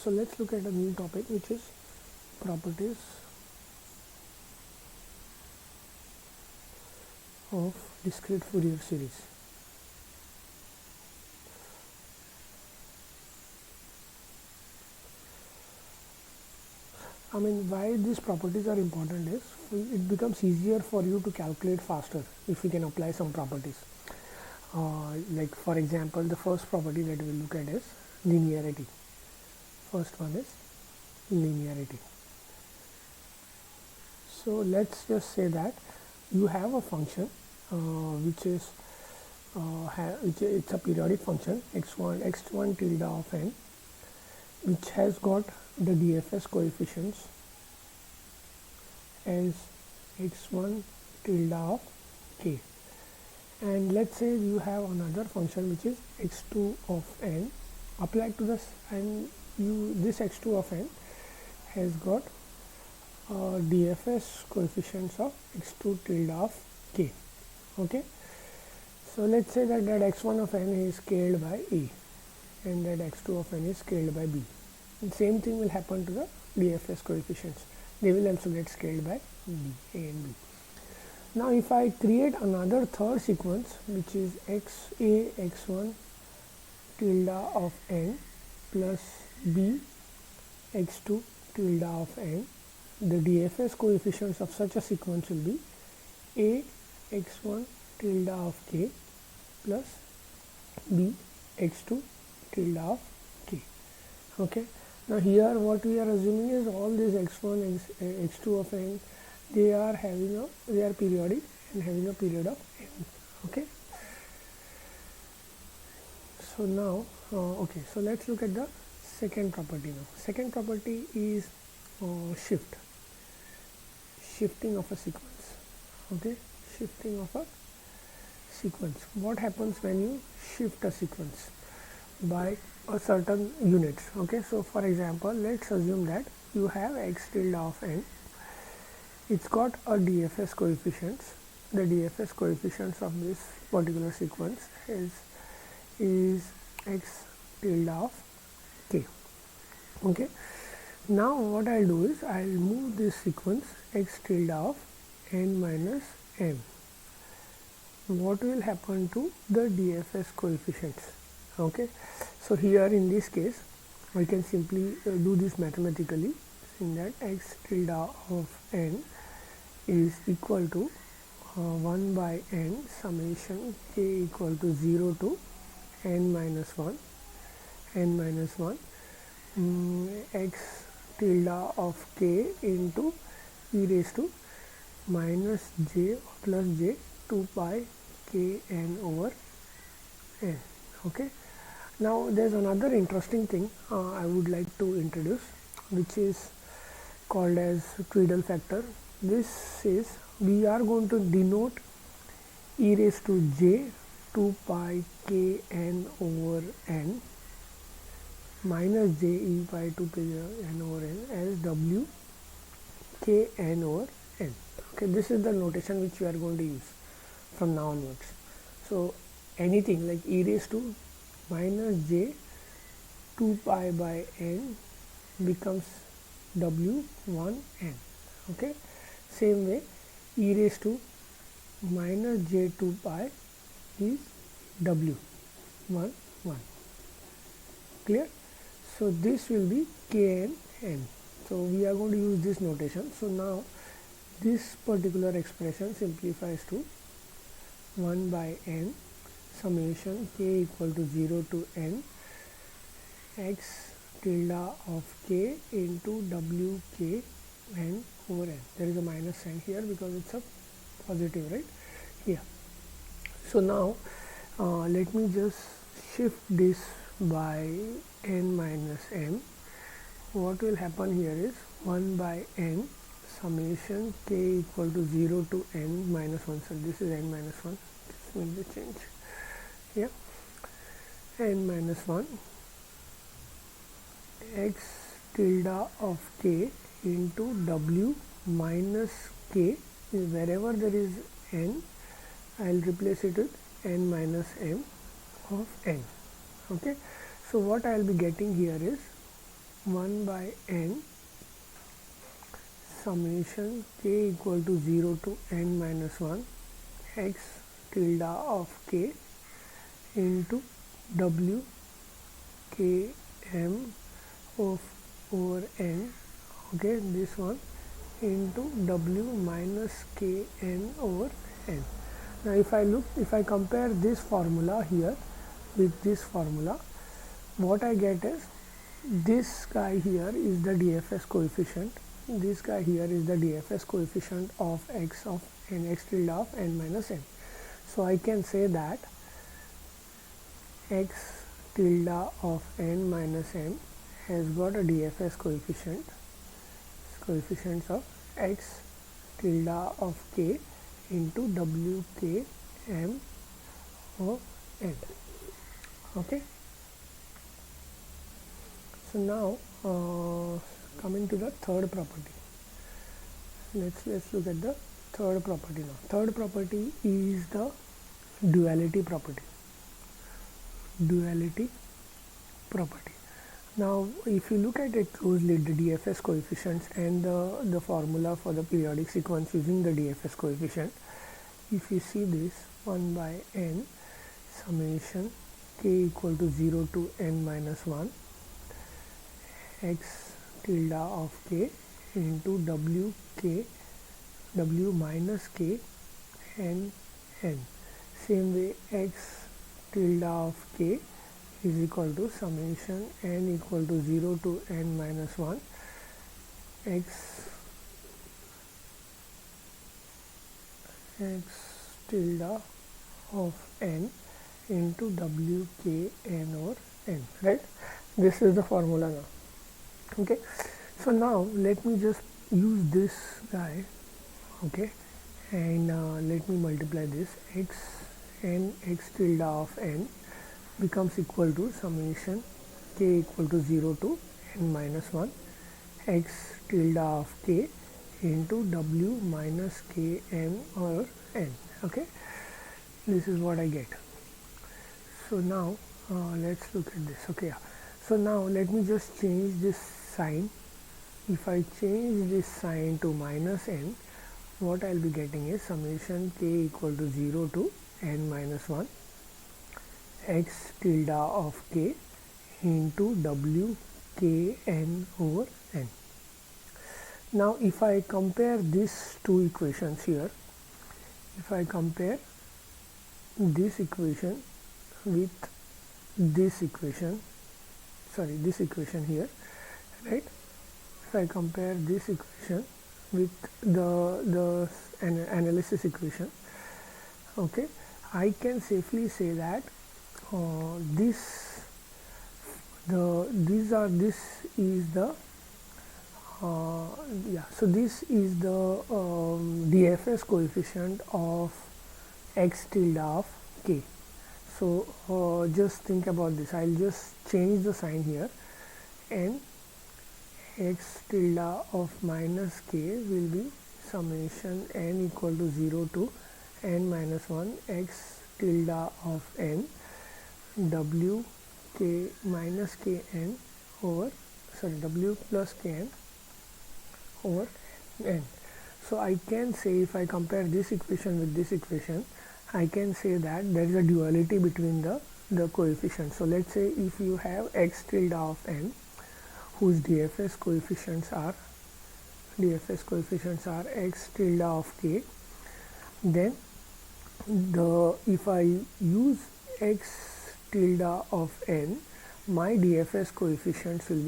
So let's look at a new topic, which is properties of discrete Fourier series. I mean, why these properties are important is it becomes easier for you to calculate faster if you can apply some properties. Like for example, the first property that we'll look at is linearity. First one is linearity. So let's just say that you have a function which is it's a periodic function x1 tilde of n, which has got the DFS coefficients as x1 tilde of k, and let's say you have another function which is x2 of n applied to this, and this x2 of n has got DFS coefficients of x2 tilde of k. Okay, so let's say that x1 of n is scaled by a and that x2 of n is scaled by b. And same thing will happen to the DFS coefficients. They will also get scaled by b, a and b. Now if I create another third sequence, which is xa x1 tilde of n plus b x2 tilde of n, the DFS coefficients of such a sequence will be a x1 tilde of k plus b x2 tilde of k. Okay, now here what we are assuming is all these x1 x2 of n, they are periodic and having a period of n. Okay, so now so let's look at the second property now. Second property is shifting of a sequence. Okay, shifting of a sequence. What happens when you shift a sequence by a certain units? Okay, so for example, let's assume that you have x tilde of n. It's got a DFS coefficients. The DFS coefficients of this particular sequence is x tilde of k. Okay, now what I'll do is I'll move this sequence x tilde of n minus m. What will happen to the DFS coefficients? Okay, so here in this case I can simply do this mathematically, saying that x tilde of n is equal to 1 by n summation k equal to 0 to n minus 1 x tilde of k into e raised to minus j plus j 2 pi k n over n. Okay, now there's another interesting thing I would like to introduce, which is called as Tweedle factor. This is, we are going to denote e raised to j 2 pi k n over n minus j e pi 2 pi n over n as w k n over n. Okay, this is the notation which we are going to use from now onwards. So anything like e raised to minus j 2 pi by n becomes w1 n. Okay, same way e raised to minus j 2 pi is w1 1. Clear? So this will be k n n. So we are going to use this notation. So now this particular expression simplifies to 1 by n summation k equal to 0 to n x tilde of k into w k n over n. There is a minus sign here because it's a positive, right? Here. So now let me just shift this by n minus m. What will happen here is 1 by n summation k equal to 0 to n minus 1. So this is n minus 1. This will be change here. N minus 1 x tilde of k into w minus k. Wherever there is n, I will replace it with n minus m of n. Okay, so what I will be getting here is 1 by n summation k equal to 0 to n minus 1 x tilde of k into w k m of over n, okay, this one into w minus k n over n. Now if I compare this formula here with this formula, what I get is this guy here is the DFS coefficient, this guy here is the DFS coefficient of x tilde of n minus n. So I can say that x tilde of n minus n has got a DFS coefficients of x tilde of k into w k m of n. Okay. So now coming to the third property, let's look at the third property now. Third property is the duality property. Now if you look at it closely, the DFS coefficients and the formula for the periodic sequence using the DFS coefficient, if you see this 1 by n summation k equal to 0 to n minus 1 x tilde of k into w minus k n n. Same way, x tilde of k is equal to summation n equal to 0 to n minus 1 x tilde of n into w k n over n, right? This is the formula now. Okay, so now let me just use this guy, okay, and let me multiply this x tilde of n becomes equal to summation k equal to 0 to n minus 1 x tilde of k into w minus k n or n. Okay, this is what I get. So now let's look at this. Okay, so now let me just change this sign. If I change this sign to minus n, what I'll be getting is summation k equal to 0 to n minus 1 x tilde of k into w k n over n. Now if I compare these two equations here, if I compare this equation with this equation, this equation here, right? If I compare this equation with the analysis equation, okay, I can safely say that this is the this is the DFS coefficient of x tilde of k. So just think about this. I'll just change the sign here, and x tilde of minus k will be summation n equal to 0 to n minus 1 x tilde of n w k minus k n over w plus k n over n. So I can say, if I compare this equation with this equation, I can say that there is a duality between the coefficients. So let's say if you have x tilde of n whose DFS coefficients are x tilde of k, then if I use x tilde of n, my DFS coefficients will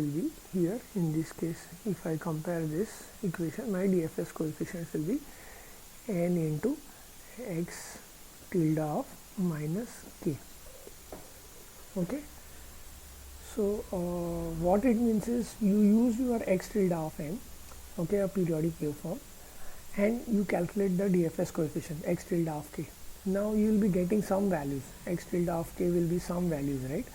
be here. In this case, if I compare this equation, my DFS coefficients will be n into x tilde of minus k. Okay, so what it means is you use your x tilde of n, okay, a periodic waveform, and you calculate the DFS coefficient x tilde of k. Now you will be getting some values. X tilde of k will be some values, right?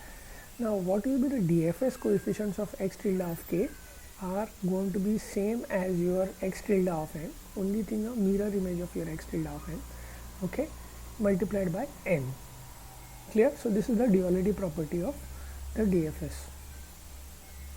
Now what will be the DFS coefficients of x tilde of k are going to be same as your x tilde of n, only thing a mirror image of your x tilde of n, okay, multiplied by n. Clear? So this is the duality property of the DFS.